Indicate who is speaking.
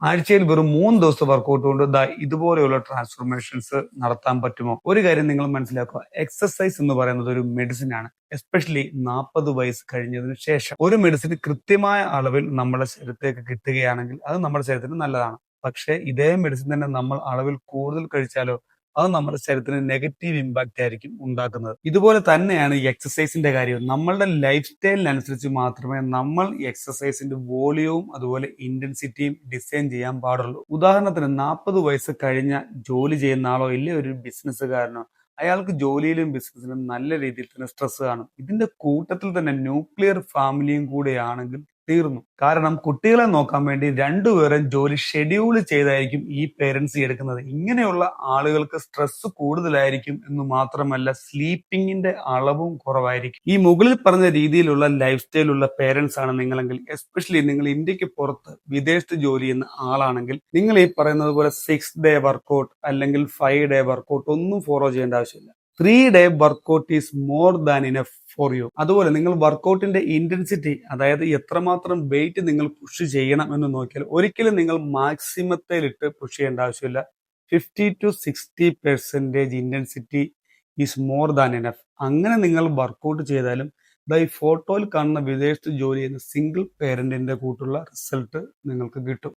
Speaker 1: ആഴ്ചയിൽ വെറും 3 ദിവസത്തെ വർക്കൗട്ട് കൊണ്ട് ഇതുപോലെയുള്ള ട്രാൻസ്ഫോർമേഷൻസ് നടത്താൻ പറ്റുമോ? ഒരു കാര്യം നിങ്ങൾ മനസ്സിലാക്കുക. എക്സർസൈസ് എന്ന് പറയുന്നത് ഒരു മെഡിസിൻ ആണ്. എസ്പെഷ്യലി 40 വയസ്സ് കഴിഞ്ഞതിന് ശേഷം. ഒരു മെഡിസിൻ കൃത്യമായ അളവിൽ നമ്മുടെ ശരീരത്തേക്ക് കിട്ടുകയാണെങ്കിൽ അത് നമ്മുടെ ശരീരത്തിന് നല്ലതാണ്. പക്ഷേ ഇതേ മെഡിസിൻ തന്നെ നമ്മൾ അളവിൽ കൂടുതൽ കഴിച്ചാലോ അത് നമ്മുടെ ശരീരത്തിന് നെഗറ്റീവ് ഇമ്പാക്റ്റ് ആയിരിക്കും ഉണ്ടാക്കുന്നത്. ഇതുപോലെ തന്നെയാണ് ഈ എക്സസൈസിന്റെ കാര്യം. നമ്മളുടെ ലൈഫ് സ്റ്റൈലിനനുസരിച്ച് മാത്രമേ നമ്മൾ ഈ എക്സസൈസിന്റെ വോളിയവും അതുപോലെ ഇന്റൻസിറ്റിയും ഡിസൈൻ ചെയ്യാൻ പാടുള്ളൂ. ഉദാഹരണത്തിന് 40 വയസ്സ് കഴിഞ്ഞ ജോലി ചെയ്യുന്ന ആളോ ഇല്ലേ ഒരു ബിസിനസ്സുകാരനോ അയാൾക്ക് ജോലിയിലും ബിസിനസ്സിലും നല്ല രീതിയിൽ തന്നെ സ്ട്രെസ് കാണും. ഇതിന്റെ കൂട്ടത്തിൽ തന്നെ ന്യൂക്ലിയർ ഫാമിലിയും കൂടെയാണെങ്കിൽ തീർന്നു. കാരണം കുട്ടികളെ നോക്കാൻ വേണ്ടി രണ്ടുപേരും ജോലി ഷെഡ്യൂൾ ചെയ്തായിരിക്കും ഈ പേരൻസ് എടുക്കുന്നത്. ഇങ്ങനെയുള്ള ആളുകൾക്ക് സ്ട്രെസ് കൂടുതലായിരിക്കും എന്ന് മാത്രമല്ല സ്ലീപ്പിങ്ങിന്റെ അളവും കുറവായിരിക്കും. ഈ മുകളിൽ പറഞ്ഞ രീതിയിലുള്ള ലൈഫ് സ്റ്റൈലുള്ള പേരൻസ് ആണ് നിങ്ങളെങ്കിൽ, എസ്പെഷ്യലി നിങ്ങൾ ഇന്ത്യക്ക് പുറത്ത് വിദേശത്ത് ജോലി ചെയ്യുന്ന ആളാണെങ്കിൽ, നിങ്ങൾ ഈ പറയുന്നത് പോലെ 6 ഡേ വർക്കൗട്ട് അല്ലെങ്കിൽ 5 ഡേ വർക്കൗട്ട് ഒന്നും ഫോളോ ചെയ്യേണ്ട ആവശ്യമില്ല. 3 day workout is more than enough for you. അതുപോലെ നിങ്ങൾ വർക്കൗട്ടിന്റെ ഇന്റൻസിറ്റി, അതായത് എത്രമാത്രം വെയിറ്റ് നിങ്ങൾ പുഷ് ചെയ്യണം എന്ന് നോക്കിയാൽ ഒരിക്കലും നിങ്ങൾ മാക്സിമത്തിലിട്ട് പുഷ് ചെയ്യേണ്ട ആവശ്യമില്ല. 50-60% intensity is more than enough. അങ്ങനെ നിങ്ങൾ വർക്കൗട്ട് ചെയ്താലും ഈ ഫോട്ടോയിൽ കാണുന്ന വിദേശത്ത് ജോലി ചെയ്യുന്ന സിംഗിൾ പേരന്റിന്റെ കൂട്ടുള്ള റിസൾട്ട് നിങ്ങൾക്ക് കിട്ടും.